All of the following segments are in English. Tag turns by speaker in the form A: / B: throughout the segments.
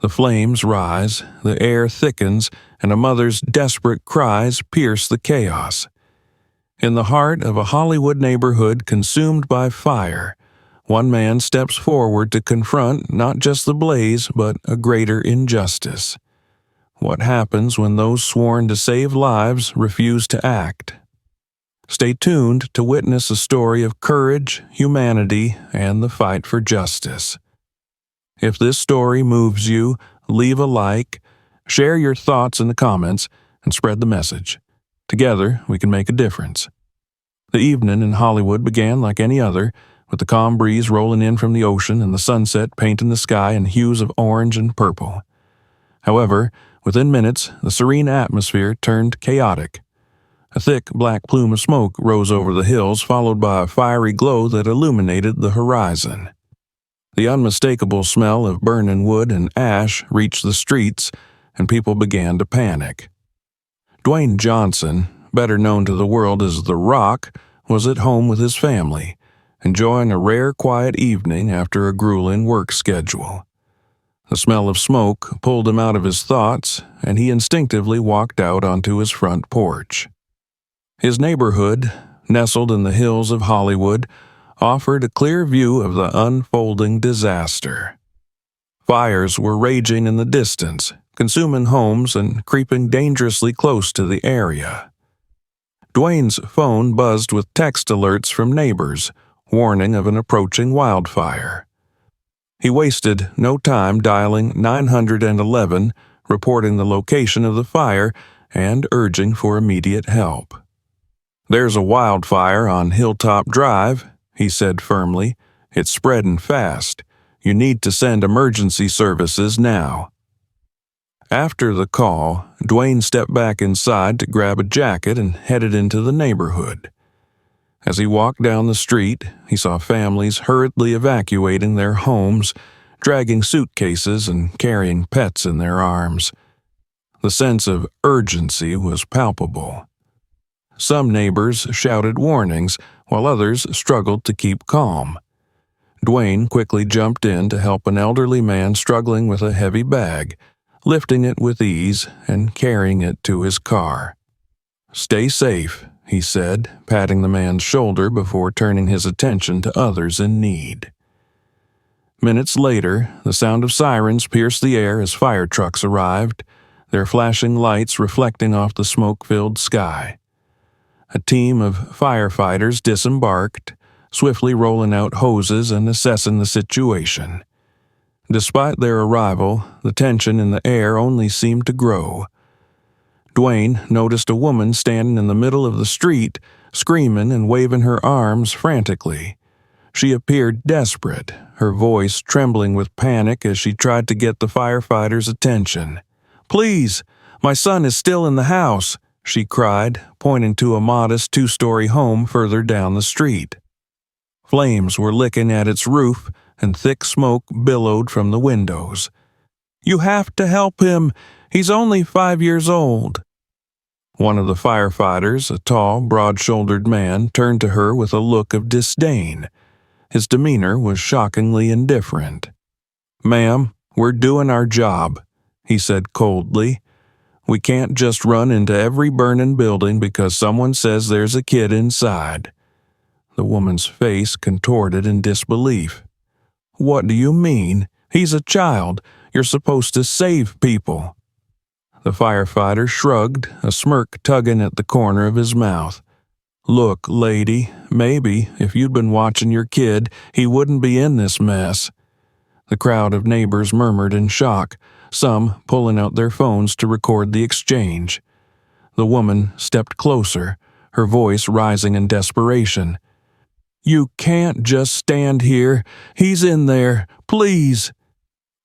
A: The flames rise, the air thickens, and a mother's desperate cries pierce the chaos. In the heart of a Hollywood neighborhood consumed by fire, one man steps forward to confront not just the blaze, but a greater injustice. What happens when those sworn to save lives refuse to act? Stay tuned to witness a story of courage, humanity, and the fight for justice. If this story moves you, leave a like, share your thoughts in the comments, and spread the message. Together, we can make a difference. The evening in Hollywood began like any other, with the calm breeze rolling in from the ocean and the sunset painting the sky in hues of orange and purple. However, within minutes, the serene atmosphere turned chaotic. A thick black plume of smoke rose over the hills, followed by a fiery glow that illuminated the horizon. The unmistakable smell of burning wood and ash reached the streets, and people began to panic. Dwayne Johnson, better known to the world as The Rock, was at home with his family, enjoying a rare quiet evening after a grueling work schedule. The smell of smoke pulled him out of his thoughts, and he instinctively walked out onto his front porch. His neighborhood, nestled in the hills of Hollywood, offered a clear view of the unfolding disaster. Fires were raging in the distance, consuming homes and creeping dangerously close to the area. Dwayne's phone buzzed with text alerts from neighbors, warning of an approaching wildfire. He wasted no time dialing 911, reporting the location of the fire and urging for immediate help. "There's a wildfire on Hilltop Drive," he said firmly. "It's spreading fast. You need to send emergency services now." After the call, Dwayne stepped back inside to grab a jacket and headed into the neighborhood. As he walked down the street, he saw families hurriedly evacuating their homes, dragging suitcases and carrying pets in their arms. The sense of urgency was palpable. Some neighbors shouted warnings, while others struggled to keep calm. Dwayne quickly jumped in to help an elderly man struggling with a heavy bag, lifting it with ease and carrying it to his car. "Stay safe," he said, patting the man's shoulder before turning his attention to others in need. Minutes later, the sound of sirens pierced the air as fire trucks arrived, their flashing lights reflecting off the smoke-filled sky. A team of firefighters disembarked, swiftly rolling out hoses and assessing the situation. Despite their arrival, the tension in the air only seemed to grow. Dwayne noticed a woman standing in the middle of the street, screaming and waving her arms frantically. She appeared desperate, her voice trembling with panic as she tried to get the firefighters' attention. "Please, my son is still in the house," she cried, pointing to a modest two-story home further down the street. Flames were licking at its roof, and thick smoke billowed from the windows. "You have to help him. He's only 5 years old." One of the firefighters, a tall, broad-shouldered man, turned to her with a look of disdain. His demeanor was shockingly indifferent. "Ma'am, we're doing our job," he said coldly. "We can't just run into every burning building because someone says there's a kid inside." The woman's face contorted in disbelief. "What do you mean? He's a child. You're supposed to save people." The firefighter shrugged, a smirk tugging at the corner of his mouth. "Look, lady, maybe if you'd been watching your kid, he wouldn't be in this mess." The crowd of neighbors murmured in shock, some pulling out their phones to record the exchange. The woman stepped closer, her voice rising in desperation. "You can't just stand here. He's in there. Please."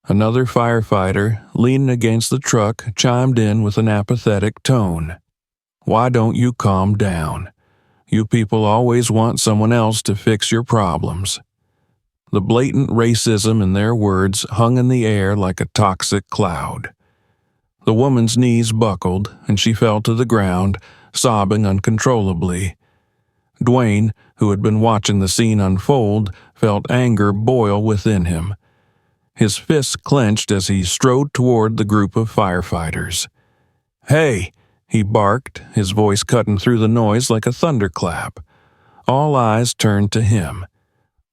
A: Another firefighter, leaning against the truck, chimed in with an apathetic tone. "Why don't you calm down? You people always want someone else to fix your problems." The blatant racism in their words hung in the air like a toxic cloud. The woman's knees buckled, and she fell to the ground, sobbing uncontrollably. Dwayne, who had been watching the scene unfold, felt anger boil within him. His fists clenched as he strode toward the group of firefighters. "Hey!" he barked, his voice cutting through the noise like a thunderclap. All eyes turned to him.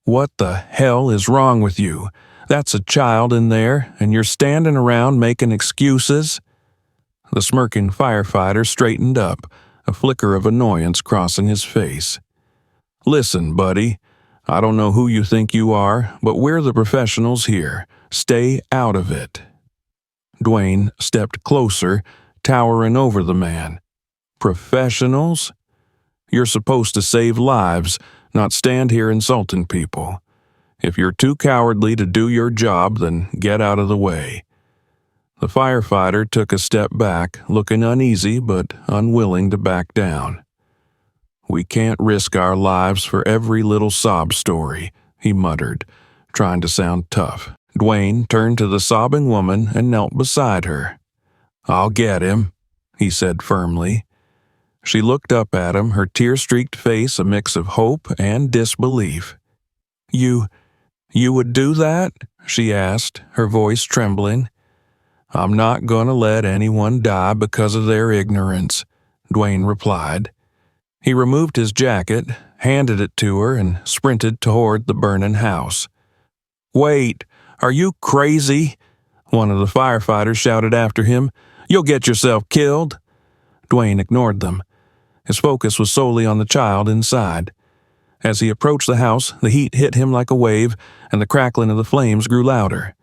A: "What the hell is wrong with you? That's a child in there, and you're standing around making excuses?" The smirking firefighter straightened up, a flicker of annoyance crossing his face. "Listen, buddy, I don't know who you think you are, but we're the professionals here. Stay out of it." Dwayne stepped closer, towering over the man. "Professionals? You're supposed to save lives, not stand here insulting people. If you're too cowardly to do your job, then get out of the way." The firefighter took a step back, looking uneasy but unwilling to back down. "We can't risk our lives for every little sob story," he muttered, trying to sound tough. Dwayne turned to the sobbing woman and knelt beside her. "I'll get him," he said firmly. She looked up at him, her tear-streaked face a mix of hope and disbelief. You would do that?" she asked, her voice trembling. "I'm not going to let anyone die because of their ignorance," Dwayne replied. He removed his jacket, handed it to her, and sprinted toward the burning house. "Wait, are you crazy?" one of the firefighters shouted after him. "You'll get yourself killed." Dwayne ignored them. His focus was solely on the child inside. As he approached the house, the heat hit him like a wave, and the crackling of the flames grew louder.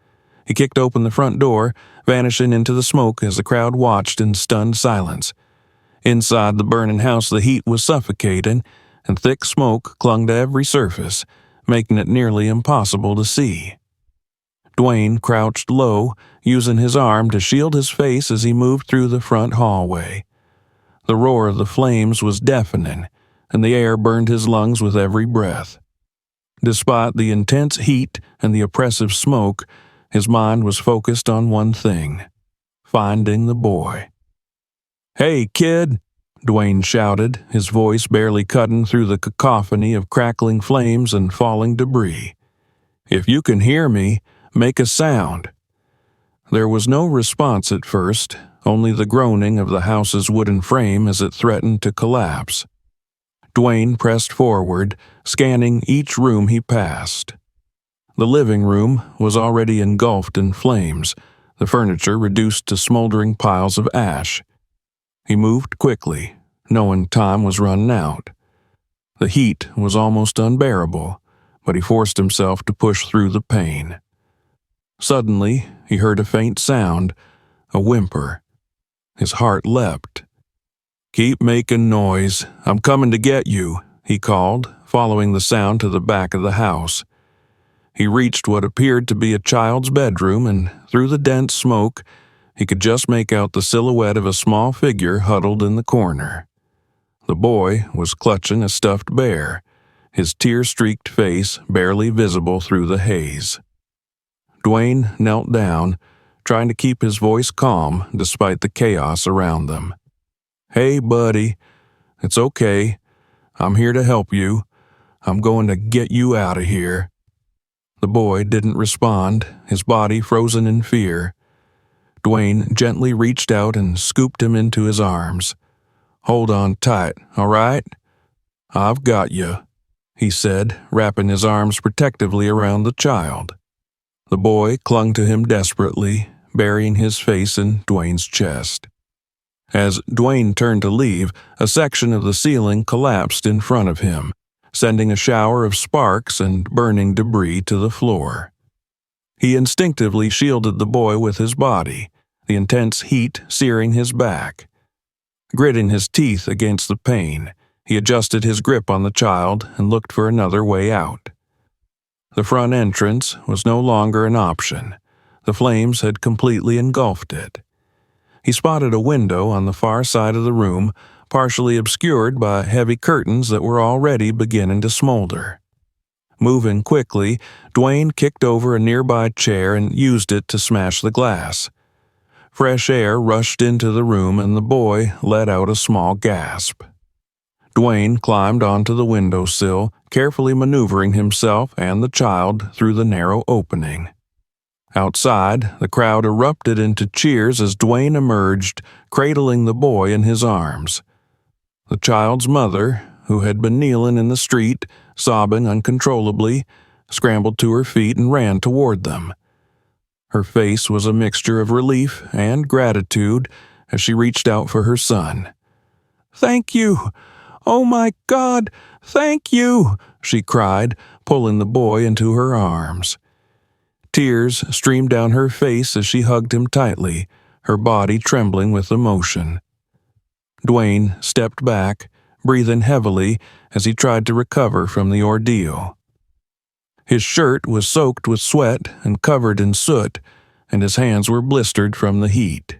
A: He kicked open the front door, vanishing into the smoke as the crowd watched in stunned silence. Inside the burning house, the heat was suffocating, and thick smoke clung to every surface, making it nearly impossible to see. Dwayne crouched low, using his arm to shield his face as he moved through the front hallway. The roar of the flames was deafening, and the air burned his lungs with every breath. Despite the intense heat and the oppressive smoke, his mind was focused on one thing: finding the boy. "Hey, kid!" Dwayne shouted, his voice barely cutting through the cacophony of crackling flames and falling debris. "If you can hear me, make a sound." There was no response at first, only the groaning of the house's wooden frame as it threatened to collapse. Dwayne pressed forward, scanning each room he passed. The living room was already engulfed in flames, the furniture reduced to smoldering piles of ash. He moved quickly, knowing time was running out. The heat was almost unbearable, but he forced himself to push through the pain. Suddenly, he heard a faint sound, a whimper. His heart leapt. "Keep making noise. I'm coming to get you," he called, following the sound to the back of the house. He reached what appeared to be a child's bedroom, and through the dense smoke, he could just make out the silhouette of a small figure huddled in the corner. The boy was clutching a stuffed bear, his tear-streaked face barely visible through the haze. Dwayne knelt down, trying to keep his voice calm despite the chaos around them. "Hey, buddy. It's okay. I'm here to help you. I'm going to get you out of here." The boy didn't respond, his body frozen in fear. Dwayne gently reached out and scooped him into his arms. "Hold on tight, all right? I've got you," he said, wrapping his arms protectively around the child. The boy clung to him desperately, burying his face in Dwayne's chest. As Dwayne turned to leave, a section of the ceiling collapsed in front of him, sending a shower of sparks and burning debris to the floor. He instinctively shielded the boy with his body, the intense heat searing his back. Gritting his teeth against the pain, he adjusted his grip on the child and looked for another way out. The front entrance was no longer an option. The flames had completely engulfed it. He spotted a window on the far side of the room, partially obscured by heavy curtains that were already beginning to smolder. Moving quickly, Dwayne kicked over a nearby chair and used it to smash the glass. Fresh air rushed into the room and the boy let out a small gasp. Dwayne climbed onto the windowsill, carefully maneuvering himself and the child through the narrow opening. Outside, the crowd erupted into cheers as Dwayne emerged, cradling the boy in his arms. The child's mother, who had been kneeling in the street, sobbing uncontrollably, scrambled to her feet and ran toward them. Her face was a mixture of relief and gratitude as she reached out for her son. "Thank you! Oh my God, thank you!" she cried, pulling the boy into her arms. Tears streamed down her face as she hugged him tightly, her body trembling with emotion. Dwayne stepped back, breathing heavily as he tried to recover from the ordeal. His shirt was soaked with sweat and covered in soot, and his hands were blistered from the heat.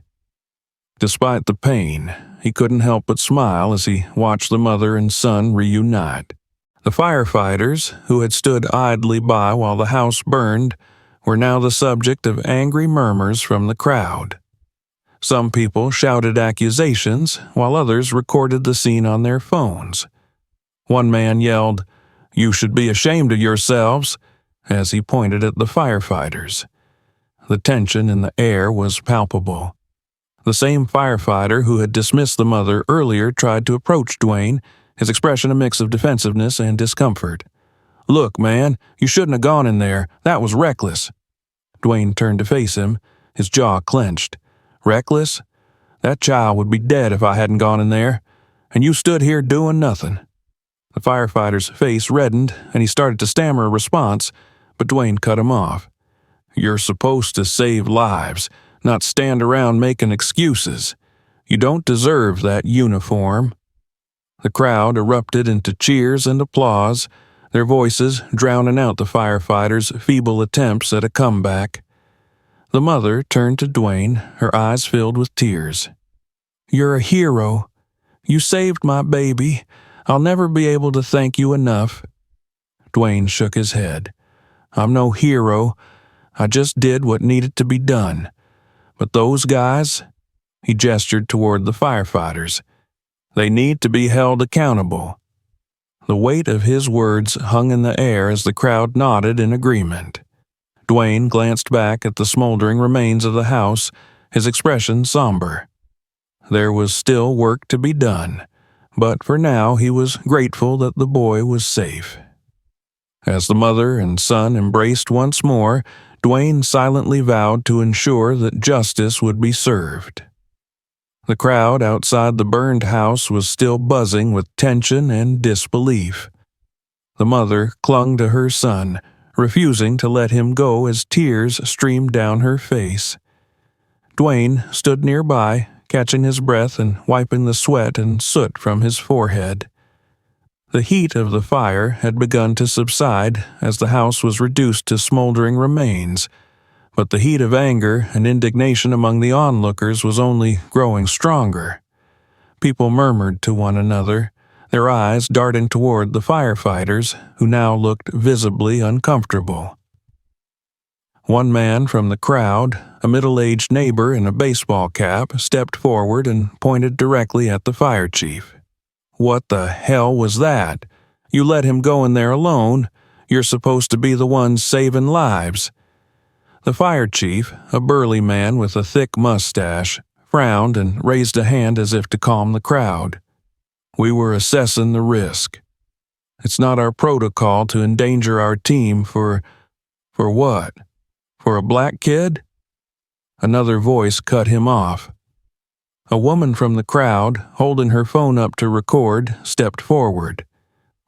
A: Despite the pain, he couldn't help but smile as he watched the mother and son reunite. The firefighters, who had stood idly by while the house burned, were now the subject of angry murmurs from the crowd. Some people shouted accusations, while others recorded the scene on their phones. One man yelled, "You should be ashamed of yourselves," as he pointed at the firefighters. The tension in the air was palpable. The same firefighter who had dismissed the mother earlier tried to approach Dwayne, his expression a mix of defensiveness and discomfort. "Look, man, you shouldn't have gone in there. That was reckless." Dwayne turned to face him, his jaw clenched. "Reckless? That child would be dead if I hadn't gone in there. And you stood here doing nothing." The firefighter's face reddened, and he started to stammer a response, but Dwayne cut him off. "You're supposed to save lives, not stand around making excuses. You don't deserve that uniform." The crowd erupted into cheers and applause, their voices drowning out the firefighters' feeble attempts at a comeback. The mother turned to Dwayne, her eyes filled with tears. "You're a hero. You saved my baby. I'll never be able to thank you enough." Dwayne shook his head. "I'm no hero. I just did what needed to be done. But those guys," he gestured toward the firefighters, "they need to be held accountable." The weight of his words hung in the air as the crowd nodded in agreement. Dwayne glanced back at the smoldering remains of the house, his expression somber. There was still work to be done, but for now he was grateful that the boy was safe. As the mother and son embraced once more, Dwayne silently vowed to ensure that justice would be served. The crowd outside the burned house was still buzzing with tension and disbelief. The mother clung to her son, refusing to let him go as tears streamed down her face. Dwayne stood nearby, catching his breath and wiping the sweat and soot from his forehead. The heat of the fire had begun to subside as the house was reduced to smoldering remains, but the heat of anger and indignation among the onlookers was only growing stronger. People murmured to one another, their eyes darting toward the firefighters, who now looked visibly uncomfortable. One man from the crowd, a middle-aged neighbor in a baseball cap, stepped forward and pointed directly at the fire chief. "What the hell was that? You let him go in there alone. You're supposed to be the ones saving lives." The fire chief, a burly man with a thick mustache, frowned and raised a hand as if to calm the crowd. "We were assessing the risk. It's not our protocol to endanger our team for what? For a black kid?" Another voice cut him off. A woman from the crowd, holding her phone up to record, stepped forward.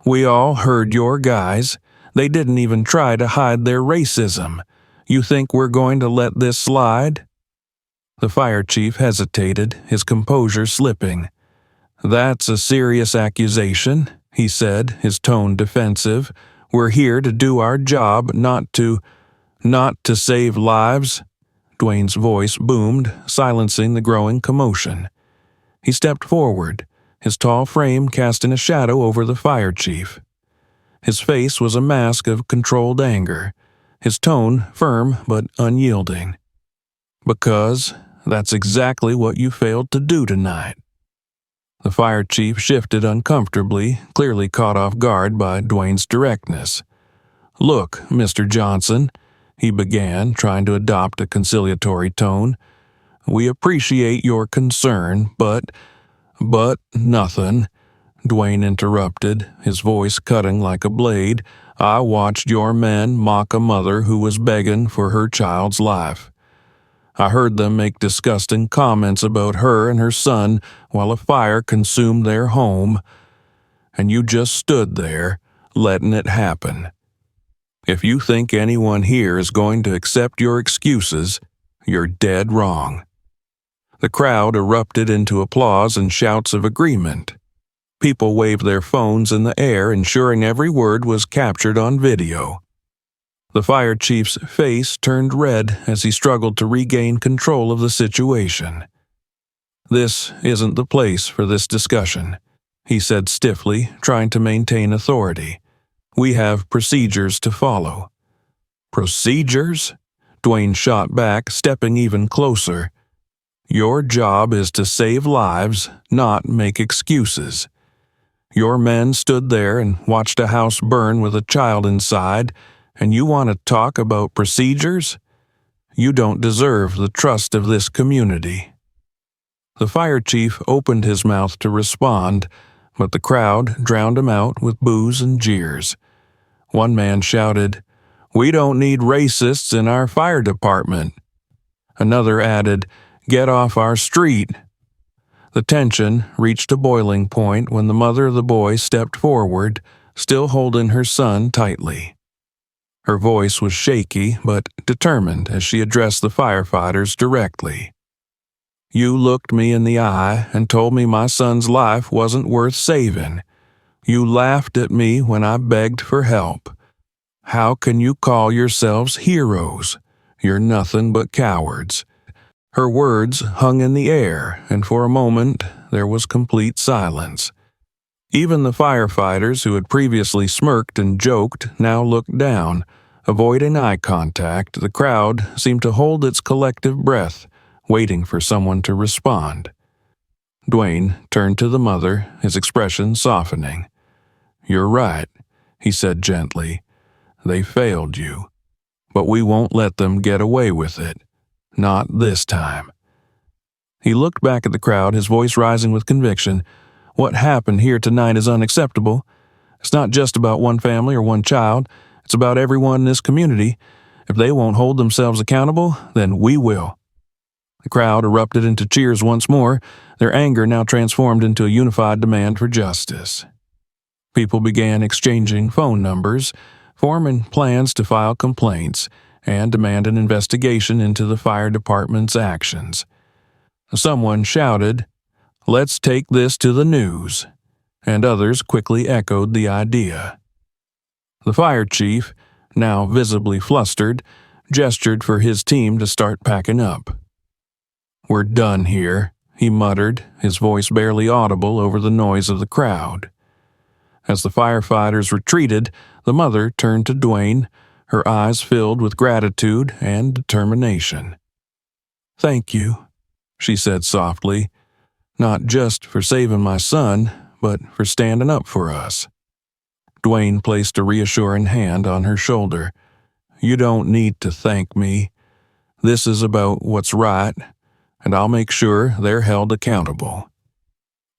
A: "We all heard your guys. They didn't even try to hide their racism. You think we're going to let this slide?" The fire chief hesitated, his composure slipping. "That's a serious accusation," he said, his tone defensive. "We're here to do our job, not to save lives." Dwayne's voice boomed, silencing the growing commotion. He stepped forward, his tall frame casting a shadow over the fire chief. His face was a mask of controlled anger, his tone firm but unyielding. "Because that's exactly what you failed to do tonight." The fire chief shifted uncomfortably, clearly caught off guard by Dwayne's directness. "Look, Mr. Johnson, he began, trying to adopt a conciliatory tone. "We appreciate your concern, but nothing," Dwayne interrupted, his voice cutting like a blade. "I watched your men mock a mother who was begging for her child's life. I heard them make disgusting comments about her and her son while a fire consumed their home, and you just stood there, letting it happen. If you think anyone here is going to accept your excuses, you're dead wrong." The crowd erupted into applause and shouts of agreement. People waved their phones in the air, ensuring every word was captured on video. The fire chief's face turned red as he struggled to regain control of the situation. "This isn't the place for this discussion," he said stiffly, trying to maintain authority. "We have procedures to follow." "Procedures?" Dwayne shot back, stepping even closer. "Your job is to save lives, not make excuses. Your men stood there and watched a house burn with a child inside, and you want to talk about procedures? You don't deserve the trust of this community." The fire chief opened his mouth to respond, but the crowd drowned him out with boos and jeers. One man shouted, "We don't need racists in our fire department." Another added, "Get off our street." The tension reached a boiling point when the mother of the boy stepped forward, still holding her son tightly. Her voice was shaky but determined as she addressed the firefighters directly. "You looked me in the eye and told me my son's life wasn't worth saving. You laughed at me when I begged for help. How can you call yourselves heroes? You're nothing but cowards." Her words hung in the air, and for a moment there was complete silence. Even the firefighters who had previously smirked and joked now looked down. Avoiding eye contact, the crowd seemed to hold its collective breath, waiting for someone to respond. Dwayne turned to the mother, his expression softening. "You're right," he said gently. "They failed you. But we won't let them get away with it. Not this time." He looked back at the crowd, his voice rising with conviction. "What happened here tonight is unacceptable. It's not just about one family or one child. It's about everyone in this community. If they won't hold themselves accountable, then we will." The crowd erupted into cheers once more, their anger now transformed into a unified demand for justice. People began exchanging phone numbers, forming plans to file complaints, and demand an investigation into the fire department's actions. Someone shouted, "Let's take this to the news," and others quickly echoed the idea. The fire chief, now visibly flustered, gestured for his team to start packing up. "We're done here," he muttered, his voice barely audible over the noise of the crowd. As the firefighters retreated, the mother turned to Dwayne, her eyes filled with gratitude and determination. "Thank you," she said softly, "not just for saving my son, but for standing up for us." Dwayne placed a reassuring hand on her shoulder. "You don't need to thank me. This is about what's right, and I'll make sure they're held accountable."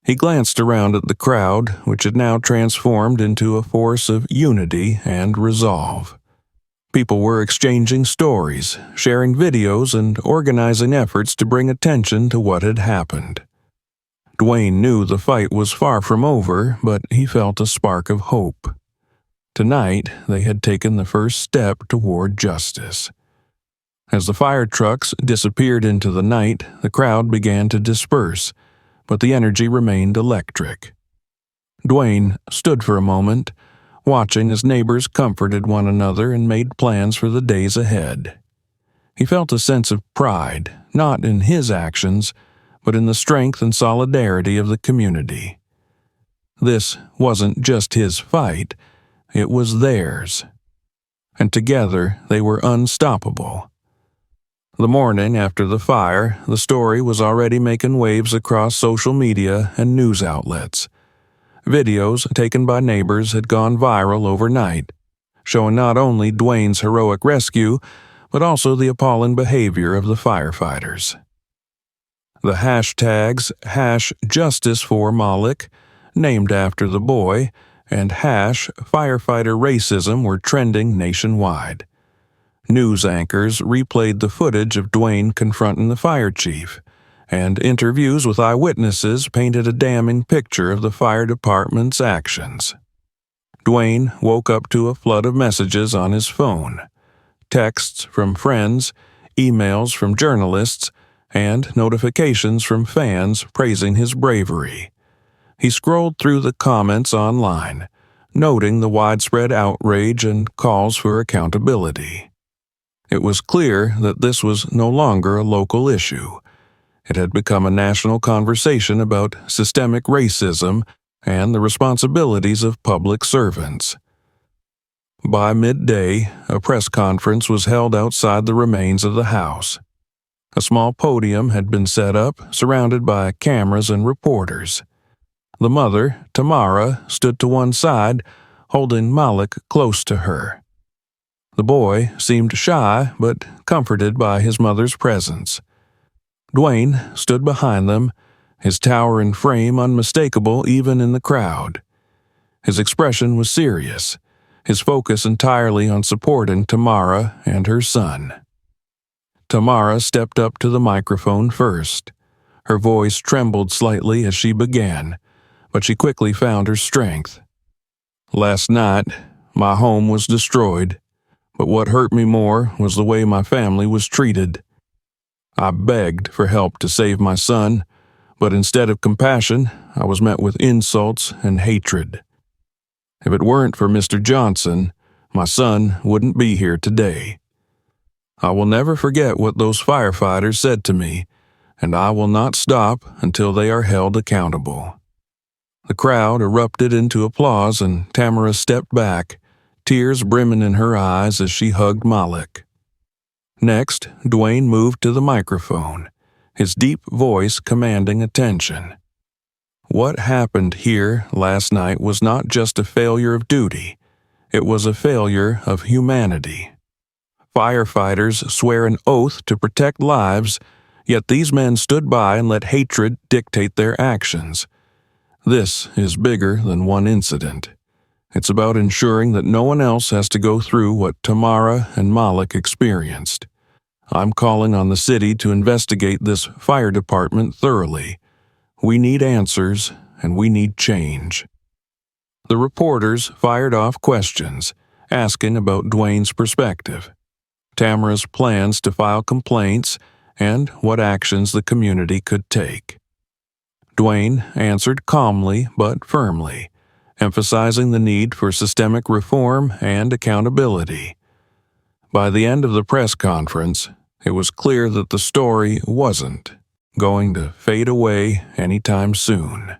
A: He glanced around at the crowd, which had now transformed into a force of unity and resolve. People were exchanging stories, sharing videos, and organizing efforts to bring attention to what had happened. Dwayne knew the fight was far from over, but he felt a spark of hope. Tonight, they had taken the first step toward justice. As the fire trucks disappeared into the night, the crowd began to disperse, but the energy remained electric. Dwayne stood for a moment, watching as neighbors comforted one another and made plans for the days ahead. He felt a sense of pride, not in his actions, but in the strength and solidarity of the community. This wasn't just his fight, it was theirs. And together they were unstoppable. The morning after the fire, the story was already making waves across social media and news outlets. Videos taken by neighbors had gone viral overnight, showing not only Dwayne's heroic rescue, but also the appalling behavior of the firefighters. The hashtags #JusticeForMalik, named after the boy, and #firefighter racism were trending nationwide. News anchors replayed the footage of Dwayne confronting the fire chief, and interviews with eyewitnesses painted a damning picture of the fire department's actions. Dwayne woke up to a flood of messages on his phone, texts from friends, emails from journalists, and notifications from fans praising his bravery. He scrolled through the comments online, noting the widespread outrage and calls for accountability. It was clear that this was no longer a local issue. It had become a national conversation about systemic racism and the responsibilities of public servants. By midday, a press conference was held outside the remains of the house. A small podium had been set up, surrounded by cameras and reporters. The mother, Tamara, stood to one side, holding Malik close to her. The boy seemed shy, but comforted by his mother's presence. Dwayne stood behind them, his towering frame unmistakable even in the crowd. His expression was serious, his focus entirely on supporting Tamara and her son. Tamara stepped up to the microphone first. Her voice trembled slightly as she began, but she quickly found her strength. "Last night, my home was destroyed, but what hurt me more was the way my family was treated. I begged for help to save my son, but instead of compassion, I was met with insults and hatred. If it weren't for Mr. Johnson, my son wouldn't be here today. I will never forget what those firefighters said to me, and I will not stop until they are held accountable." The crowd erupted into applause, and Tamara stepped back, tears brimming in her eyes as she hugged Malik. Next, Dwayne moved to the microphone, his deep voice commanding attention. What happened here last night was not just a failure of duty, it was a failure of humanity. Firefighters swear an oath to protect lives, yet these men stood by and let hatred dictate their actions. This is bigger than one incident. It's about ensuring that no one else has to go through what Tamara and Malik experienced. I'm calling on the city to investigate this fire department thoroughly. We need answers, and we need change. The reporters fired off questions, asking about Dwayne's perspective, Tamara's plans to file complaints, and what actions the community could take. Dwayne answered calmly but firmly, emphasizing the need for systemic reform and accountability. By the end of the press conference, it was clear that the story wasn't going to fade away anytime soon.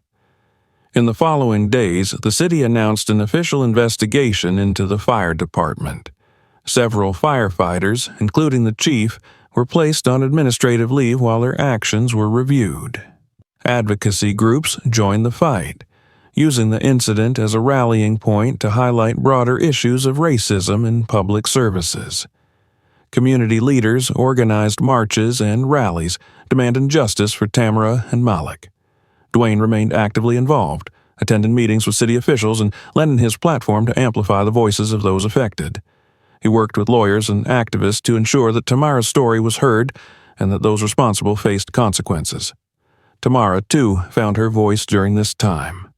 A: In the following days, the city announced an official investigation into the fire department. Several firefighters, including the chief, were placed on administrative leave while their actions were reviewed. Advocacy groups joined the fight, using the incident as a rallying point to highlight broader issues of racism in public services. Community leaders organized marches and rallies demanding justice for Tamara and Malik. Dwayne remained actively involved, attending meetings with city officials and lending his platform to amplify the voices of those affected. He worked with lawyers and activists to ensure that Tamara's story was heard and that those responsible faced consequences. Tamara, too, found her voice during this time.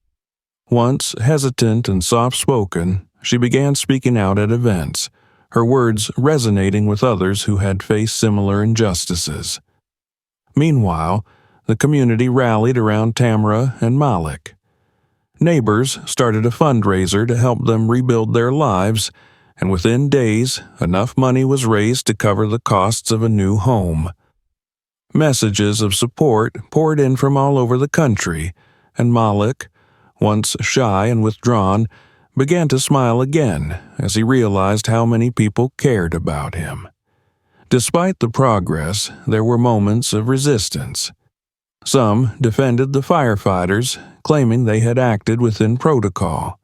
A: Once hesitant and soft-spoken, she began speaking out at events, her words resonating with others who had faced similar injustices. Meanwhile, the community rallied around Tamara and Malik. Neighbors started a fundraiser to help them rebuild their lives, and within days, enough money was raised to cover the costs of a new home. Messages of support poured in from all over the country, and Malik, once shy and withdrawn, began to smile again as he realized how many people cared about him. Despite the progress, there were moments of resistance. Some defended the firefighters, claiming they had acted within protocol.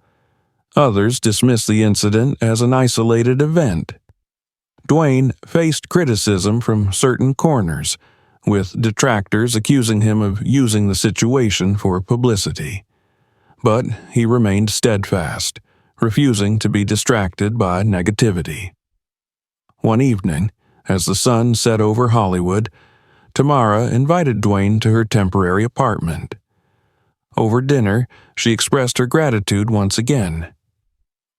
A: Others dismissed the incident as an isolated event. Dwayne faced criticism from certain corners, with detractors accusing him of using the situation for publicity. But he remained steadfast, refusing to be distracted by negativity. One evening, as the sun set over Hollywood, Tamara invited Dwayne to her temporary apartment. Over dinner, she expressed her gratitude once again.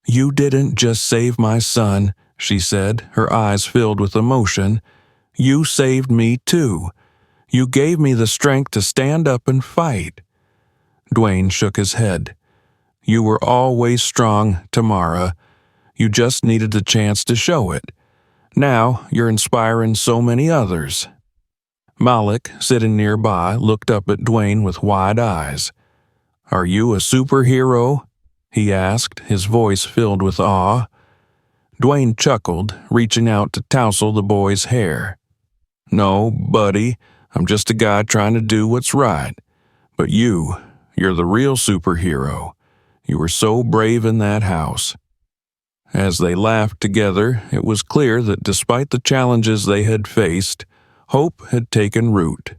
A: "You didn't just save my son," she said, her eyes filled with emotion. "You saved me too. You gave me the strength to stand up and fight." Dwayne shook his head. "You were always strong, Tamara. You just needed the chance to show it. Now you're inspiring so many others." Malik, sitting nearby, looked up at Dwayne with wide eyes. "Are you a superhero?" he asked, his voice filled with awe. Dwayne chuckled, reaching out to tousle the boy's hair. "No, buddy, I'm just a guy trying to do what's right. But you're the real superhero. You were so brave in that house." As they laughed together, it was clear that despite the challenges they had faced, hope had taken root.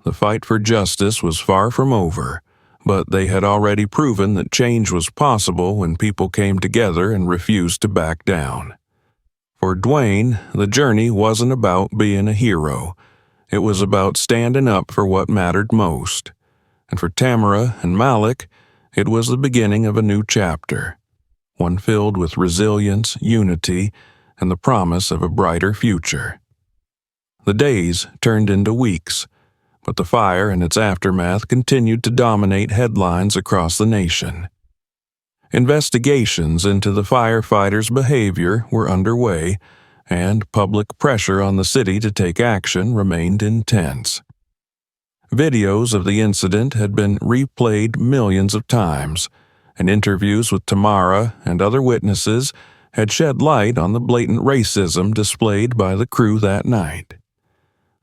A: The fight for justice was far from over, but they had already proven that change was possible when people came together and refused to back down. For Dwayne, the journey wasn't about being a hero. It was about standing up for what mattered most. And for Tamara and Malik, it was the beginning of a new chapter, one filled with resilience, unity, and the promise of a brighter future. The days turned into weeks, but the fire and its aftermath continued to dominate headlines across the nation. Investigations into the firefighters' behavior were underway, and public pressure on the city to take action remained intense. Videos of the incident had been replayed millions of times, and interviews with Tamara and other witnesses had shed light on the blatant racism displayed by the crew that night.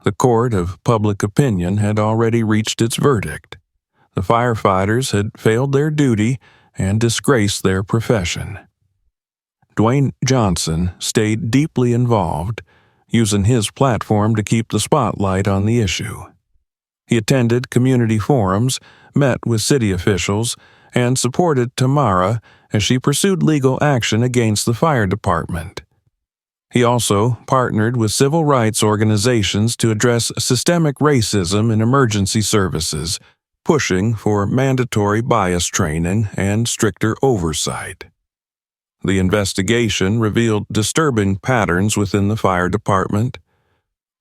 A: The court of public opinion had already reached its verdict. The firefighters had failed their duty and disgraced their profession. Dwayne Johnson stayed deeply involved, using his platform to keep the spotlight on the issue. He attended community forums, met with city officials, and supported Tamara as she pursued legal action against the fire department. He also partnered with civil rights organizations to address systemic racism in emergency services, pushing for mandatory bias training and stricter oversight. The investigation revealed disturbing patterns within the fire department.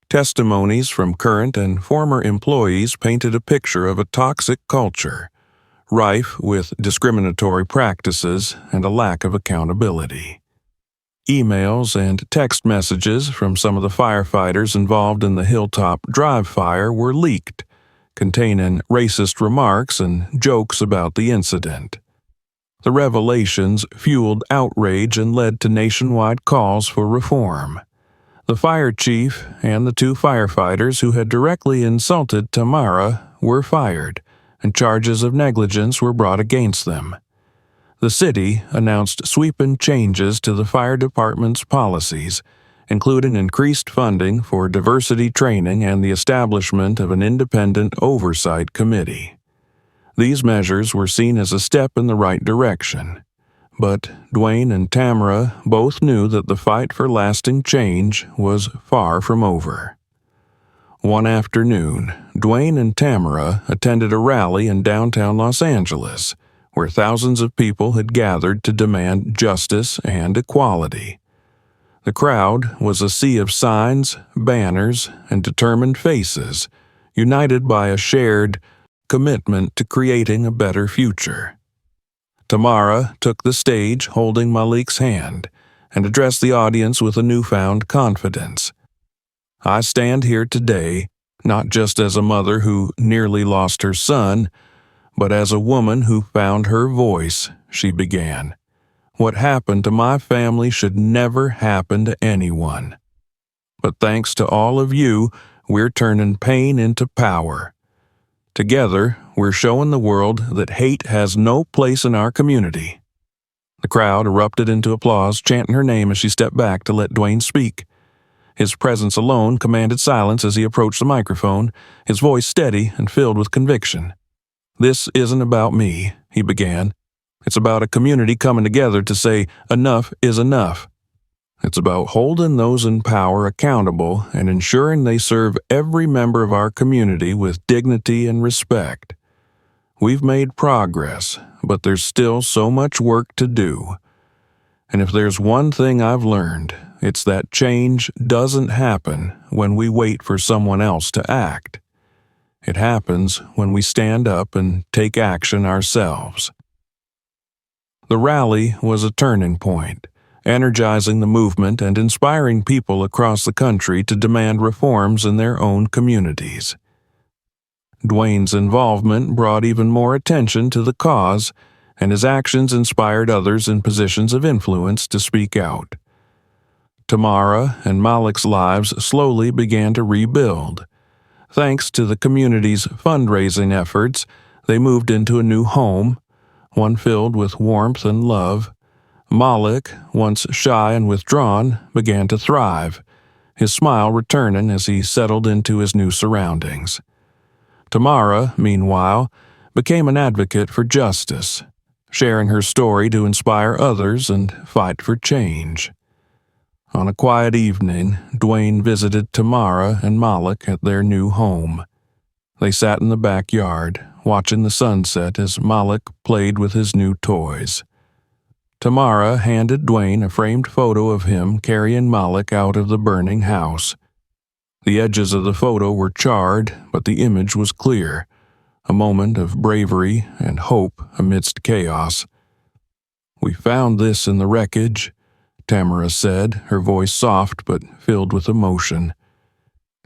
A: Testimonies from current and former employees painted a picture of a toxic culture, rife with discriminatory practices and a lack of accountability. Emails and text messages from some of the firefighters involved in the Hilltop Drive fire were leaked, containing racist remarks and jokes about the incident. The revelations fueled outrage and led to nationwide calls for reform. The fire chief and the two firefighters who had directly insulted Tamara were fired, and charges of negligence were brought against them. The city announced sweeping changes to the fire department's policies, including increased funding for diversity training and the establishment of an independent oversight committee. These measures were seen as a step in the right direction, but Dwayne and Tamara both knew that the fight for lasting change was far from over. One afternoon, Dwayne and Tamara attended a rally in downtown Los Angeles, where thousands of people had gathered to demand justice and equality. The crowd was a sea of signs, banners, and determined faces, united by a shared commitment to creating a better future. Tamara took the stage holding Malik's hand and addressed the audience with a newfound confidence. "I stand here today not just as a mother who nearly lost her son, but as a woman who found her voice," she began. "What happened to my family should never happen to anyone. But thanks to all of you, we're turning pain into power. Together, we're showing the world that hate has no place in our community." The crowd erupted into applause, chanting her name as she stepped back to let Dwayne speak. His presence alone commanded silence as he approached the microphone, his voice steady and filled with conviction. "This isn't about me," he began. "It's about a community coming together to say enough is enough. It's about holding those in power accountable and ensuring they serve every member of our community with dignity and respect. We've made progress, but there's still so much work to do. And if there's one thing I've learned, it's that change doesn't happen when we wait for someone else to act. It happens when we stand up and take action ourselves." The rally was a turning point, energizing the movement and inspiring people across the country to demand reforms in their own communities. Dwayne's involvement brought even more attention to the cause, and his actions inspired others in positions of influence to speak out. Tamara and Malik's lives slowly began to rebuild. Thanks to the community's fundraising efforts, they moved into a new home, one filled with warmth and love. Malik, once shy and withdrawn, began to thrive, his smile returning as he settled into his new surroundings. Tamara, meanwhile, became an advocate for justice, sharing her story to inspire others and fight for change. On a quiet evening, Dwayne visited Tamara and Malik at their new home. They sat in the backyard, watching the sunset as Malik played with his new toys. Tamara handed Dwayne a framed photo of him carrying Malik out of the burning house. The edges of the photo were charred, but the image was clear, a moment of bravery and hope amidst chaos. "We found this in the wreckage," Tamara said, her voice soft but filled with emotion.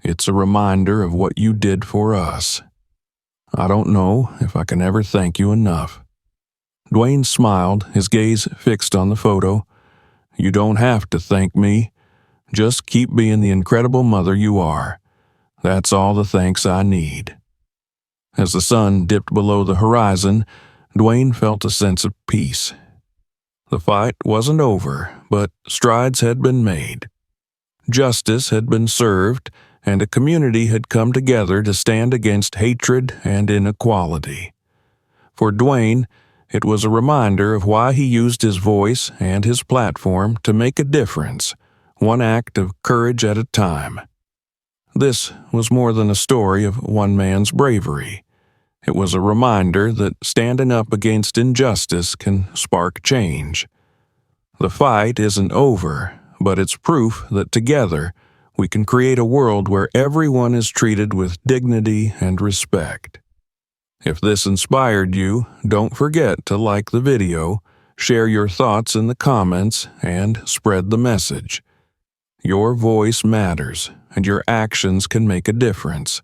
A: "It's a reminder of what you did for us. I don't know if I can ever thank you enough." Dwayne smiled, his gaze fixed on the photo. "You don't have to thank me. Just keep being the incredible mother you are. That's all the thanks I need." As the sun dipped below the horizon, Dwayne felt a sense of peace. The fight wasn't over, but strides had been made. Justice had been served, and a community had come together to stand against hatred and inequality. For Dwayne, it was a reminder of why he used his voice and his platform to make a difference, one act of courage at a time. This was more than a story of one man's bravery. It was a reminder that standing up against injustice can spark change. The fight isn't over, but it's proof that together we can create a world where everyone is treated with dignity and respect. If this inspired you, don't forget to like the video, share your thoughts in the comments, and spread the message. Your voice matters, and your actions can make a difference.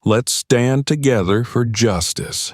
A: Let's stand together for justice.